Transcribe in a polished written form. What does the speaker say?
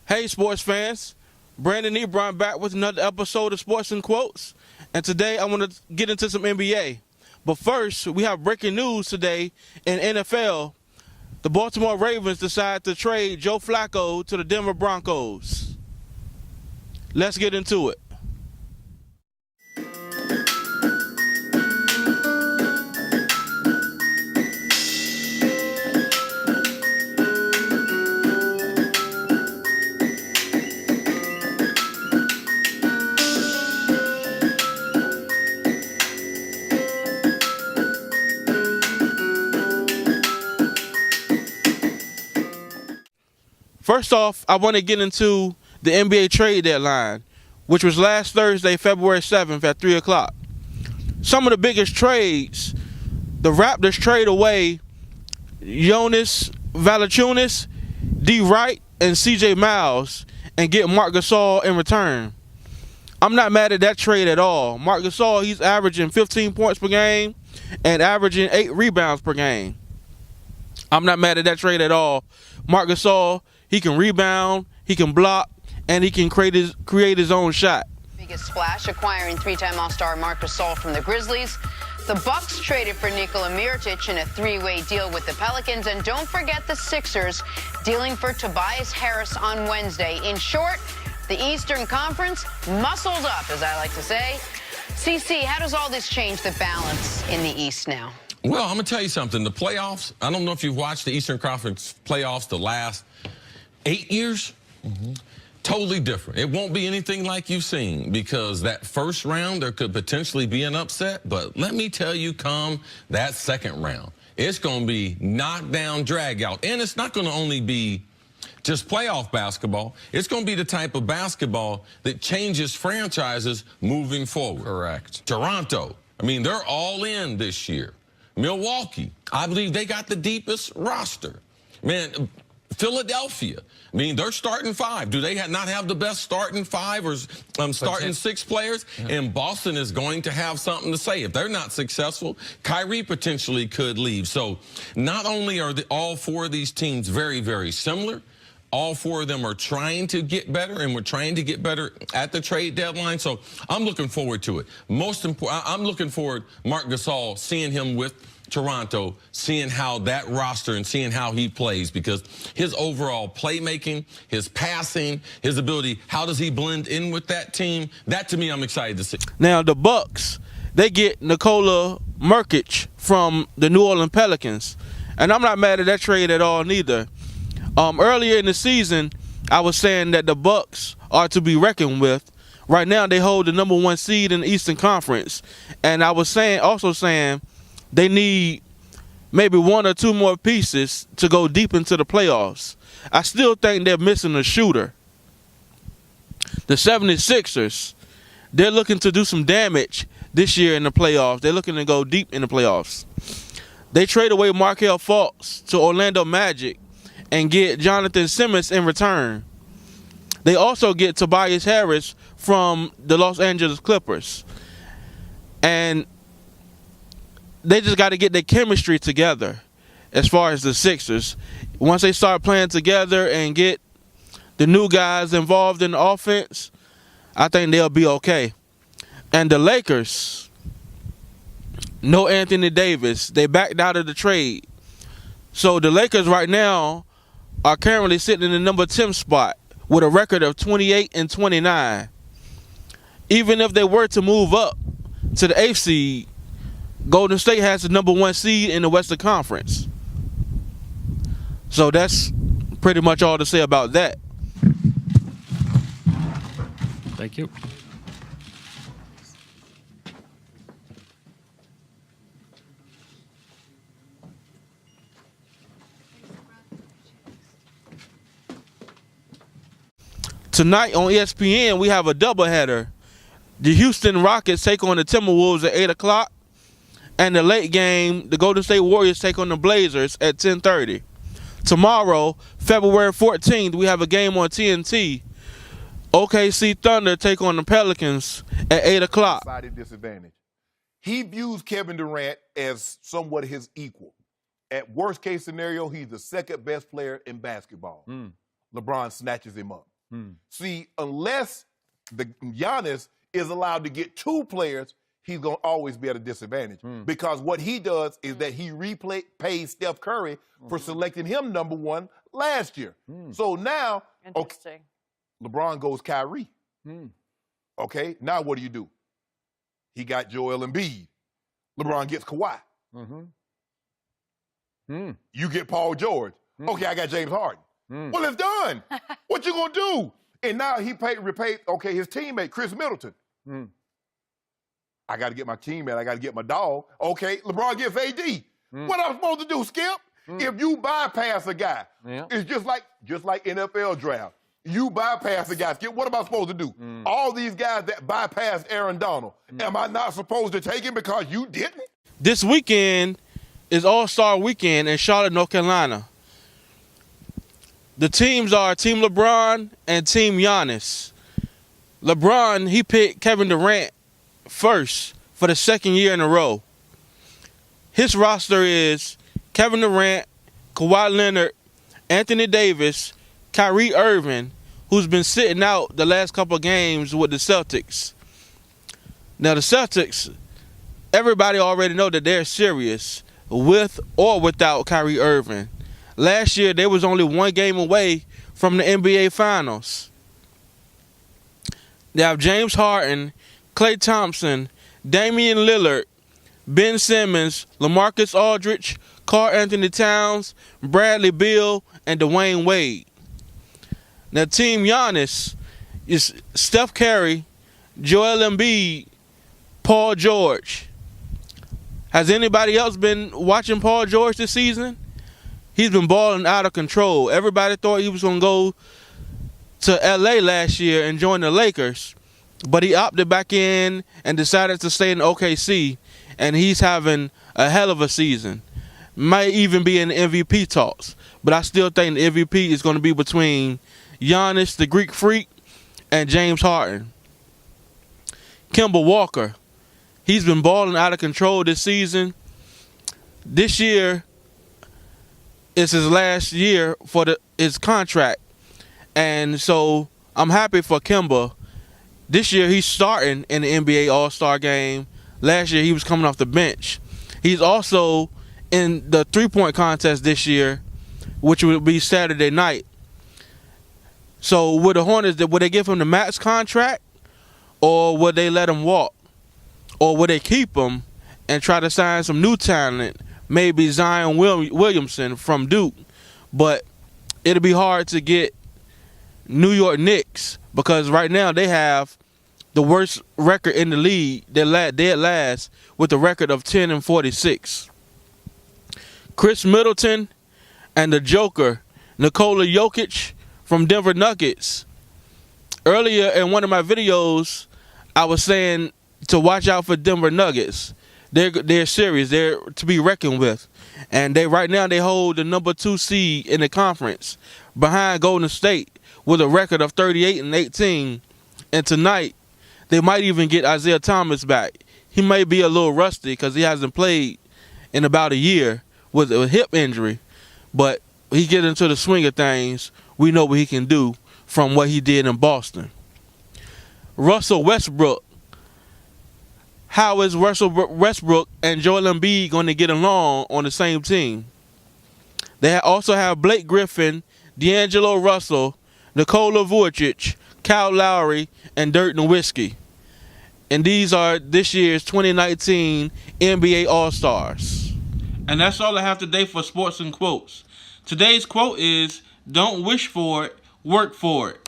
Hey, sports fans. Brandon Ebron back with another episode of Sports and Quotes. And today I want to get into some NBA. But first, we have breaking news today in NFL. The Baltimore Ravens decide to trade Joe Flacco to the Denver Broncos. Let's get into it. First off, I want to get into the NBA trade deadline, which was last Thursday, February 7th at 3 o'clock. Some of the biggest trades: the Raptors trade away Jonas Valanciunas, D. Wright, and CJ Miles and get Marc Gasol in return. I'm not mad at that trade at all. Marc Gasol, he's averaging 15 points per game and averaging 8 rebounds per game. I'm not mad at that trade at all. Marc Gasol, he can rebound, he can block, and he can create his own shot. Biggest splash, acquiring three-time All-Star Marc Gasol from the Grizzlies. The Bucks traded for Nikola Mirotic in a three-way deal with the Pelicans. And don't forget the Sixers dealing for Tobias Harris on Wednesday. In short, the Eastern Conference muscles up, as I like to say. CC, how does all this change the balance in the East now? Well, I'm going to tell you something. The playoffs, I don't know if you've watched the Eastern Conference playoffs the last 8 years. Totally different. It won't be anything like you've seen, because that first round, there could potentially be an upset. But let me tell you, come that second round, it's going to be knockdown, drag out. And it's not going to only be just playoff basketball. It's going to be the type of basketball that changes franchises moving forward. Correct. Toronto, I mean, they're all in this year. Milwaukee, I believe they got the deepest roster. Man, Philadelphia, I mean, they're starting 5. Do they not have the best starting 5 or starting 6 players? Yeah. And Boston is going to have something to say. If they're not successful, Kyrie potentially could leave. So not only are all 4 of these teams very, very similar, all 4 of them are trying to get better, and we're trying to get better at the trade deadline. So I'm looking forward to it. Most important, I'm looking forward, Marc Gasol, seeing him with Toronto, seeing how that roster and seeing how he plays, because his overall playmaking, his passing, his ability, how does he blend in with that team? That, to me, I'm excited to see. Now, the Bucks, they get Nikola Mirotic from the New Orleans Pelicans, and I'm not mad at that trade at all neither. Earlier in the season, I was saying that the Bucks are to be reckoned with. Right now, they hold the #1 seed in the Eastern Conference, and I was also saying they need maybe 1 or 2 more pieces to go deep into the playoffs. I still think they're missing a shooter. The 76ers, they're looking to do some damage this year in the playoffs. They're looking to go deep in the playoffs. They trade away Markelle Fultz to Orlando Magic and get Jonathan Simmons in return. They also get Tobias Harris from the Los Angeles Clippers. And they just got to get their chemistry together as far as the Sixers. Once they start playing together and get the new guys involved in the offense, I think they'll be okay. And the Lakers, no Anthony Davis. They backed out of the trade. So the Lakers right now are currently sitting in the #10 spot with a record of 28-29. Even if they were to move up to the 8th seed, Golden State has the #1 seed in the Western Conference. So that's pretty much all to say about that. Thank you. Tonight on ESPN, we have a doubleheader. The Houston Rockets take on the Timberwolves at 8 o'clock. And the late game, the Golden State Warriors take on the Blazers at 10:30. Tomorrow, February 14th, we have a game on TNT. OKC Thunder take on the Pelicans at 8 o'clock. Disadvantage. He views Kevin Durant as somewhat his equal. At worst case scenario, he's the second best player in basketball. LeBron snatches him up. See, unless the Giannis is allowed to get 2 players, he's going to always be at a disadvantage. Because what he does is that he pays Steph Curry for selecting him number 1 last year. So now, okay, LeBron goes Kyrie. Okay, now what do? He got Joel Embiid. LeBron gets Kawhi. You get Paul George. Okay, I got James Harden. Well, it's done. What you gonna do? And now he repaid, okay, his teammate, Chris Middleton. I got to get my teammate. I got to get my dog. Okay, LeBron gets AD. What am I supposed to do, Skip? If you bypass a guy, it's just like NFL draft. You bypass a guy, Skip. What am I supposed to do? All these guys that bypassed Aaron Donald, am I not supposed to take him because you didn't? This weekend is All-Star Weekend in Charlotte, North Carolina. The teams are Team LeBron and Team Giannis. LeBron, he picked Kevin Durant first for the 2nd year in a row. His roster is Kevin Durant, Kawhi Leonard, Anthony Davis, Kyrie Irving, who's been sitting out the last couple of games with the Celtics. Now the Celtics, everybody already know that they're serious with or without Kyrie Irving. Last year, they was only 1 game away from the NBA Finals. They have James Harden, Klay Thompson, Damian Lillard, Ben Simmons, LaMarcus Aldridge, Karl Anthony Towns, Bradley Beal, and Dwayne Wade. Now, Team Giannis is Steph Curry, Joel Embiid, Paul George. Has anybody else been watching Paul George this season? He's been balling out of control. Everybody thought he was going to go to L.A. last year and join the Lakers, but he opted back in and decided to stay in OKC, and he's having a hell of a season. Might even be in the MVP talks, but I still think the MVP is going to be between Giannis, the Greek Freak, and James Harden. Kemba Walker, he's been balling out of control this season. This year, it's his last year for his contract. And so I'm happy for Kemba. This year he's starting in the NBA All-Star game. Last year he was coming off the bench. He's also in the three-point contest this year, which will be Saturday night. So with the Hornets, would they give him the max contract, or would they let him walk? Or would they keep him and try to sign some new talent? Maybe Zion Williamson from Duke. But it'll be hard to get New York Knicks because right now they have the worst record in the league. They're dead last with a record of 10-46. Chris Middleton and the Joker, Nikola Jokic from Denver Nuggets. Earlier in one of my videos, I was saying to watch out for Denver Nuggets. They're serious. They're to be reckoned with. And right now they hold the number 2 seed in the conference behind Golden State with a record of 38-18. And tonight, they might even get Isaiah Thomas back. He may be a little rusty because he hasn't played in about a year with a hip injury. But he get into the swing of things. We know what he can do from what he did in Boston. Russell Westbrook. How is Russell Westbrook and Joel Embiid going to get along on the same team? They also have Blake Griffin, D'Angelo Russell, Nikola Vucic, Kyle Lowry, and Dirk Nowitzki. And these are this year's 2019 NBA All-Stars. And that's all I have today for Sports and Quotes. Today's quote is, "Don't wish for it, work for it."